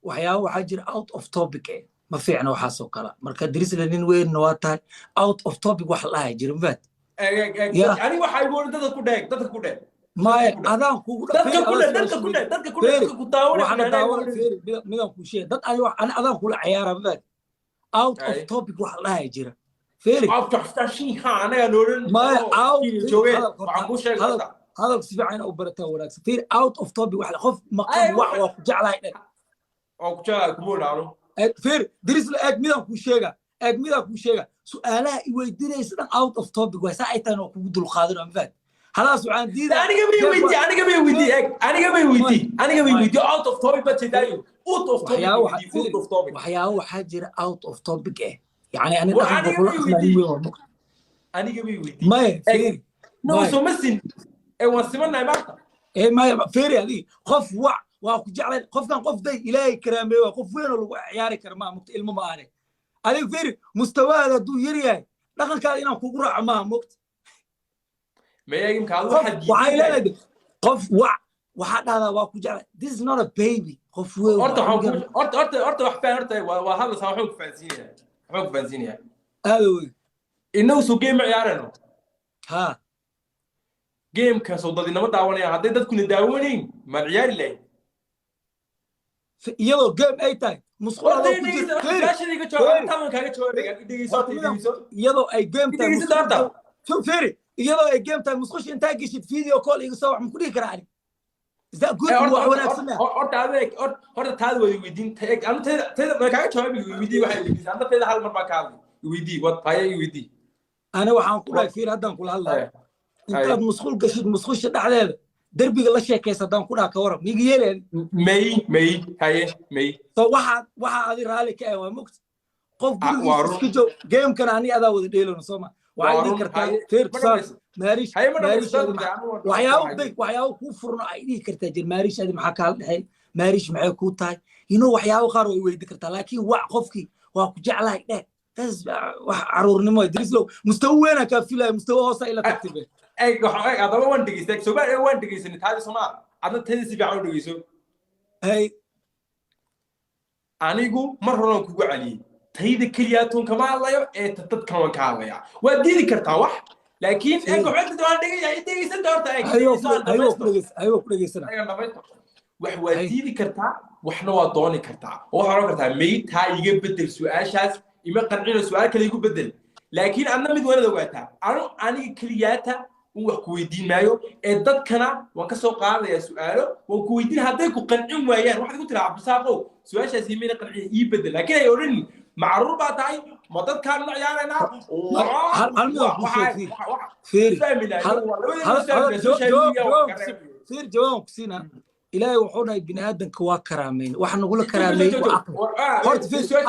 waxyaabo waxaa jira out of topic ma fiicna waxaas oo kale marka dirisla nin weyn waa tahay out of topic wax la hayo jira maad ani waxa igu dadka ku dheeg ما أذان كودا dadka ku daawan midaan ku sheegay dad أنا أذان كودا عيارة بعد out of topic wax la hay jira فيري out of topic anaga nooran ما out waxaan ku sheegay هذا سبعين أو برتا وراك فيري out of topic wax خوف مقام wax waa ku jeclahay oo ku jeclahay ku boolaalo فيري درس la midaan ku sheega su'aalaha i weydiinaysa out of topic waa saaitan oo kugu dul qaadano maad خلاص وعن دي aniga bay weydi out of topic but today out of topic waxyaabo waxa jira out of topic يعني انا دخل بقول aniga bay weydi ما فيري no so masin واسمنا marka ما فيري هذه خوف waa ku jeclay qofkan qof day ilaahay karaameeyo qof weyn oo lagu ciyaari karo ma mugta ilmo ma aanay adiga firi mustawaada duu yar yahay dhaqankaada inaan kugu raaco ma mugta ma yaagin ka waxa qof waxa dhada waa ku jeclay this is not a baby qof weyn horta wax faan horta waa hal sax wuxuu ku faansiinaya adow inuu soo game ciyaarano ha game ka soo dadinama daawanaya haday dadku daawanin ma ciyaari lahayn iyadoo game ay tahay musqulada ku jirta iyadoo ay game tahay firi iyadoo ay game tahay musqush inta gishid video call iga soo wax ma ku dhigi karaa is that good wax wanaagsan horta taad weydiin anta ma kaaga jawaabi weydiin waxa weydiin anta teeda hal mar ba ka weydiin wad paya weydiin ana waxaan ku dhahay firi hadan kula hadlayo intaad musqul gashid musqush dhaxdeeda دربي لا شيء كيس دام كنا كورم يجي يلين مي هاي تو واحد هذه رالي كأي مكت قف قول كيجو جيم كان عني هذا ودي ديلون سوما وعيدي كرتا فير صار ماريش وحياو كوفرنا عيدي كرتا جل ماريش هذه محاكال هاي ماريش معي كوتاي ينو وحياو خارو يويدي كرتا لكن وقفكي وكجعلها ده بس عرورني ما يدرس له مستوى كان في له مستوى هوسا إلى تكتبه هذا هو وين تجيسك سو بقى وين تجيسني هذا سمع عندنا تنسي بيعمل تجيسو هاي أنا يقول مرة نكوع عليه تهيد كلياتهم كمان الله يو تتد كمان كمان يا ودي ذكرتها وح لكن أنكم عندنا دوان تجيس دورتا أيوة كريسنا وودي ذكرتها وإحنا وضوني كرتها وحرام كرتها ميت هاي يجيب بدل سؤال شاذ يما قنعنا سؤال كله يقول بدل لكن أنا مدونا دواتها أنا كلياتها وكويدين مايو إدت كنا وكسو قاعد يا سؤاله وكويدين هذاك وقنعين وياه واحد يقول تلعب بساقه سؤال شيء مين قنع يبدل لكن يورني معروف بعدين ما ضد كان عيالنا فير جواب كسينا إلهي وحنا ابن آدم كوا كرامين وحنا نقول كرامين هرت فير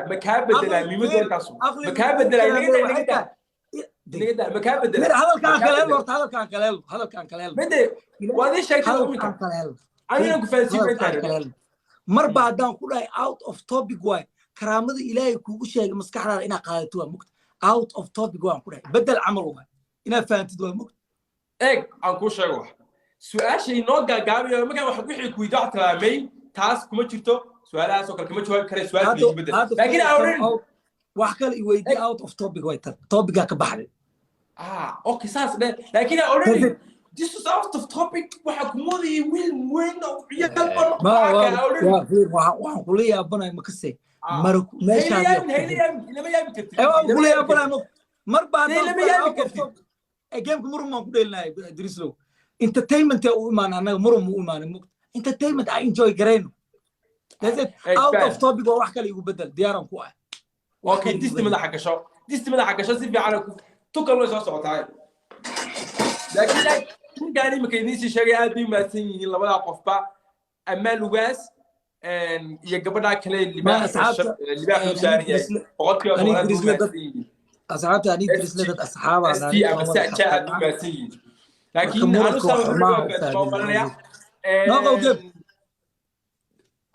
مكابدلا ميمدور كاسو مكابدلا نيدا مكابدلا هذا كان كلام بدي وهذا شيء كان أنا كفاية مر بعدان كلها out of topic واي كرامة إلهي كوجو شيء مسكحنا إنا قادتوا مكت out of topic واي كلها بدل عمل واي إنا فهمت دوا مكت أنكو شيء واحد سؤال شيء نوع جابي ما كان واحد وحي كويدا كلامي تاس كم تشرتو سؤال سؤال كم تشوف كره سؤال بيجي بدل لكن أورين وحكى يويدي out of topic واي topic كبحر أوكي ساس ده لكن أورين this is out of topic وحكمودي وين ما فير وحقولي يا بنا مكسي مرك ماشي لما يابي كتير أقول يا بنا مر بعد لما يابي كتير أجيب مرة ما بدينا درس له entertainment يا أمان أنا مرة مو أمان entertainment I enjoy جرينه لازم out of topic وحكى لي يبدل ديارهم كواه اوكي ديستي مدح حق شو سيبي على توكل لو سو تعال لكن كن قال ما كاينيش شيء ادي ما سين لبدا قفبا اما لوغاس ان يا غبدا كلي اللي باخذ شاريه بقولك اصحابتي اني درس لدد اصحاب انا بس جاء ما سين لكن انا سوى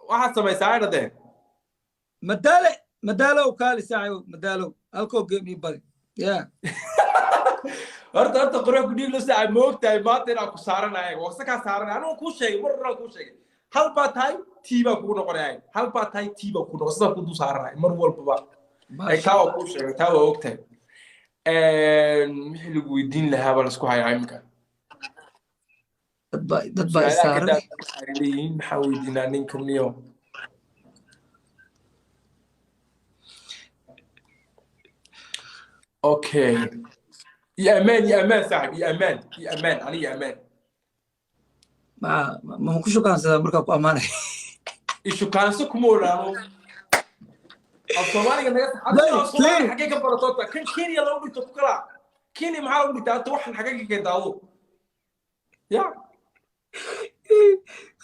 واحد سمي ساعده مدالو كالي ساعه مدالو الكو جيمي بل يا horta qoryo ku dhiig loo saac moogtahay maanta inaan ku saaranahay waqti ka saaranay anoo ku sheegay mar ku sheegay hal baa tahay tiiba kugu noqonaya hal baa tahay tiiba kugu noqon sida ku dul saaranay mar walba taa oo ku sheegay taa oo ogtay wixii lagu weydiin lahaa baa la isku hayaa imika dad baa isaaray maxaa weydiinaa ninka niyo okay يا امان صاحب يا امان علي يا امان ما هو شو كان سيدا مركب امانه ايشو كان سكو مورانو الصومالي كان الصومالي حقيقه برطوطه كان كينيا لو ديتو كلا كينيا ما لو ديتا انت واحد حقيقه كداو يا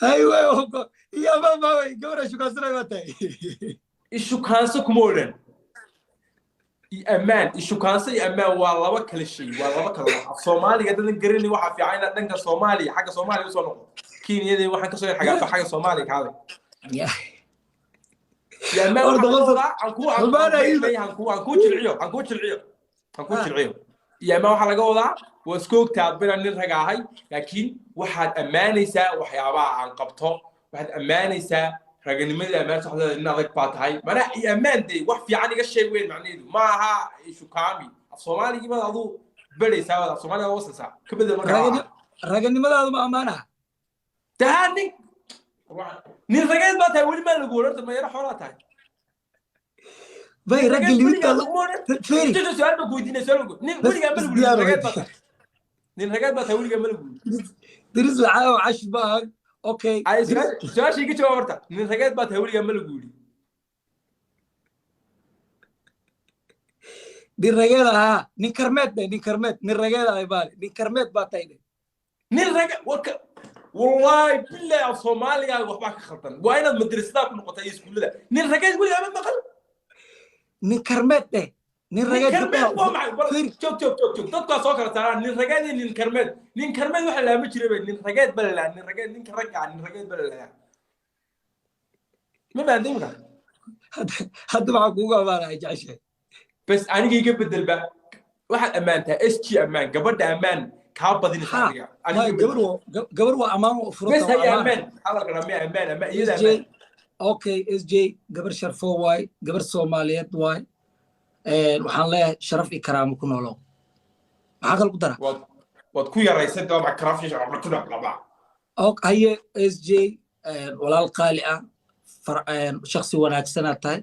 ايوه يا ماما قبل شو كان سيدا ايشو كان سكو موران امان ايشو كان سي امان والله كل شيء والله كل الصومالي قد نقرني واحد في عينه دنك الصومالي حق صومالي وصلوا كينيا دي واحد كسوي حاجه صومالي هذا يا امان عنكو جلعيو يا امان waxa laga wadaa waa iskoogtaa bina nin ragaahay laakiin waxaad amaanaysaa waxyaabaha aan qabto waxaad amaanaysaa raganimada amaan saxda in adag baa tahay mana amaanday wax fiican iga sheeg weyn macnaheedu ma aha ishu kaami Soomaaliga ma adu badaysaa Soomaaliga wasasa ka bedel markaa raganimadaadu ma amaana taani nin ragayd baa tahay wali ma lagu warta ma yara xoolaa tahay bay ragil limidka feeri inta su'aal ba weydiinay su'aal nin waliga ma lagu ragayd baa nin ragayd baa tahay waliga ma lagu diris lacaa cash baa okay ay su'aal shii ka warta nin ragayd baa tahay waliga ma lagu yiri din ragayda nin karmeed nin ragayda ay baal nin karmeed baa tahay nin ragay wallahi billahi Soomaaliga waxba ka khaldan waa inaad madrasada ku noqotay iskuulada nin ragayd waliga ma maqal nin karmeed nin ragayd joog dadka soo kala saaraan nin ragayd nin karmeed waxa la ma jiray nin ragayd bal nin ragayd bal ma baadin ka hadda waxa kuugu amaanay jacayl bas aniga iga bedel ba waxa amaanta SG amaan gabadha amaan ka badin saariga gabar waa amaan oo furata bas hay amaan hadalka amaan ama iyada amaan okay SJ gabar sharfo waay gabar Soomaaliyeed waay waxaan leeyahay sharaf iyo karaamo ku noolow maxaa kale ku dara wad ku yaraysan doon ma karaaf iyo sharaf ku noolaba haye SJ walaal qaali ah shakhsi wanaagsan tahay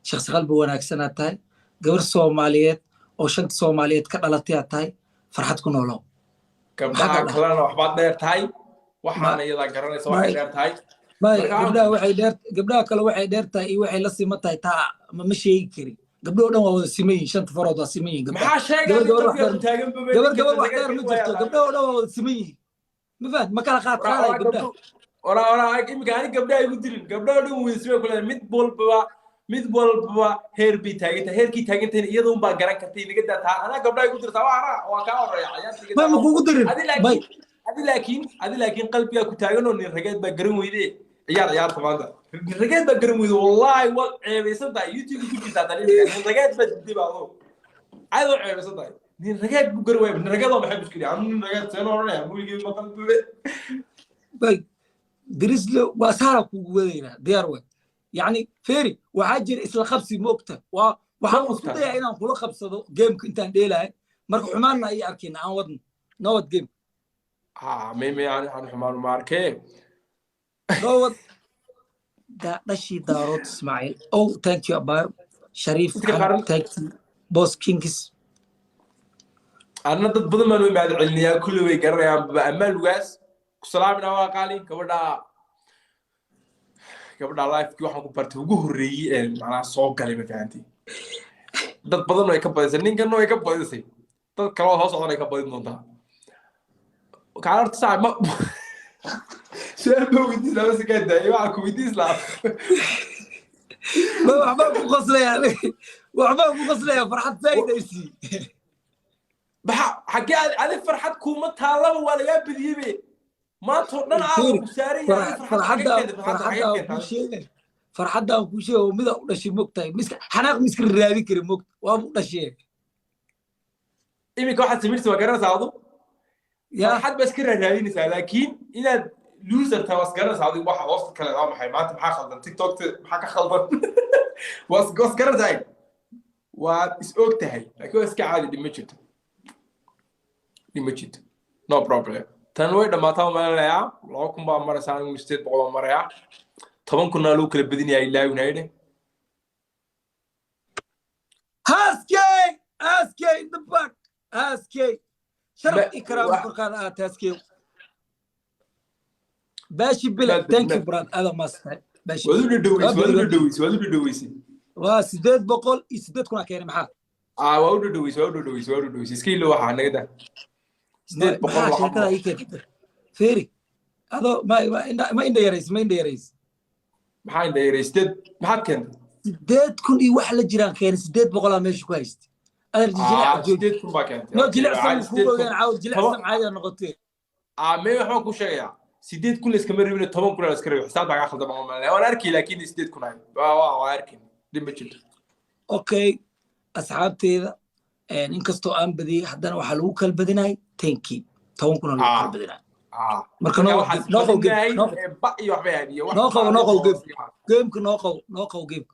shakhsi qalbi wanaagsan tahay gabar Soomaaliyeed oo shanta Soomaaliyeed ka dhalatay tahay farxad ku noolow gabdhaha kalena waxba dheer tahay waxaana iyada garanaysa waxay dheer tahay gabdhaha kale waxay dheer tahay iyo waxay la sima tahay taa ma sheegi kari gabdho dhan waa wada simeeyeen shanta farood waa simeeyeen maxaa sheegay gabar wax dheer ma jirto gabdho dhan waa wada simeeyeen ma fahad ma kala qaad qaaday gabdhaha ora imika ani gabdhaha igu dirin gabdho dhan way isbay kula mid walba heer bi taaganta heerkii taagantayna iyadoo baa garan kartay inaga daataa ana gabdhaha igu dirtaa waa ka horeeya ma kugu dirin adi laakiin qalbiga ku taagan oo nin ragayd baa garan weyday ciyaar tamaanta nin ragayd baa garan weyday wallahi wal ceebaysan tahay YouTube ku jirtaa nin ragayd baa dibaado ayado ceebaysan tahay nin ragayd bu garan weyday nin ragayd waa maxay mushkil ah nin ragayd seen oranaya muligii ma qalbiga bay dirislo waa saara kugu wadayna diyaar way يعني فيري وحاجر اسلا خبسي موقته waxaan isku dayaa inaan kula qabsado gameka intaan dheelahay marka xumaanna ay arkeen aan wadno nowad game meme aan xumaan ma arkay nowad dashi daarood Ismaaciil oh thank you abaa Shariif thank you boss kings anna dad badan ma noo maad cilniyaa kulli way garanayaan amaan lugaas ku salaamina waa qaali gabadha live-kii waxaan ku bartay ugu horeeyay macnaha soo galay ma fahantii dad badan way ka badisay ninkan way ka badisay dad kale oo hoos socday ka badin doontaa kaarta sac ma su'aal ma weydiis lama sakada waxa ku weydiis la waxba ku qoslaya farxad faa'iidaysi xagee adi farxad kuma taalaba waa laga badiyay ما تقولنا عارف ساري فرحة وكوشي ومذا ولا شيء مقطع مسك حناق مسك الرادي كريم مقطع وابو شيء إيمي كواحد سمير سوى قرر ساعده يا حد بس كره الرادي نسا لكن إذا loser ta wasgaras adigu waxa hoos kale ah maxay maanta maxaa khaldan TikTok maxaa ka khaldan wasgaras waa is og tahay laakiin iska caadi dhima jirto no problem tan way dhamaataa maalayaa 2,000 baa maraysaa anigu 800 maraya 10,000 loo kala badin yahay ilaa United Haskey in the back Haskey sharaf ikram korkaada aad Haskey baashi bila thank you brother ada maastay baashi wadu dhaweysi waa 800 kuna keenay maxaa wadu dhaweysi iskiilo waxa naga 800 sheekada ay keentay feeri ado ma inda yareys maxaa inda yareys maxaa keentay 8,000 iyo wax la jiraan keenay 800 aa meesha ku haystay adar jilaa 8,000 baa keentay no jilaa ku ogaan caaw jilaa caadi noqotay mee waxaan ku sheegayaa 8,000 iska maribina 10,000 la iska reebo xisaab baa khaldan ma malayn waan arkay laakiin 8,000 waa arkay dib jirto okay asxaabteeda inkastoo aan badiyay haddana waxa lagu kala badinay 10,000 10,000 lagu kala badinay marka no game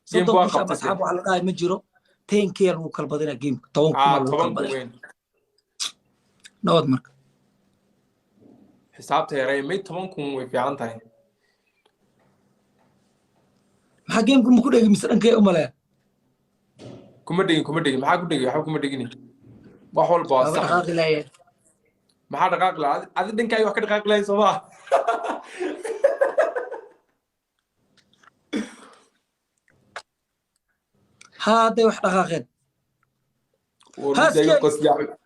صدق مش أصحاب على رأي مجرو 10K لو كل بدينا جيم 10,000 نود مرك حسابته يا رأي 10,000 في عنتها ما جيم كم كده مثلاً كي أملا كوميدي ما حد كده حب كوميدي ما حول باص ما حد قاقلا هذا دين كاي واحد قاقلا يسواه هذا واحد دقائق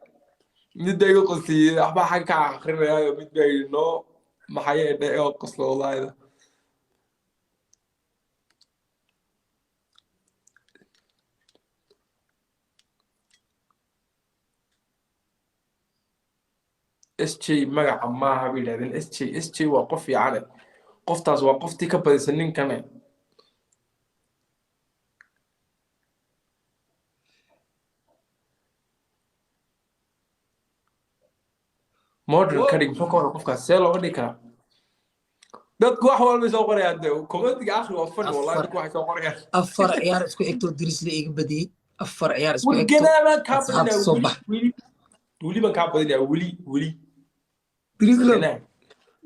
متضايق قصدي أحبا حاجة آخر يا متضايق إنه ما حياة ده قصة والله هذا SG مجا ما هبي لهذين SG وقف يعني قفتاز وقفتي كبر سنين كمان مودرن كاريك فكر قفكا سيلو وديكا dadku wax walba soo qorayaan comment-ga akhri waa fadhi wallahi dadku wax soo qorayaan afar ciyaar isku xigto diris la iga badiyay afar ciyaar isku xigto wigana ka badinaa wili ban ka badinaa wili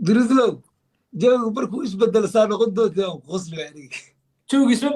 dirislo jawigu markuu isbedel saa noqon doonta qoslo yani jawigiisa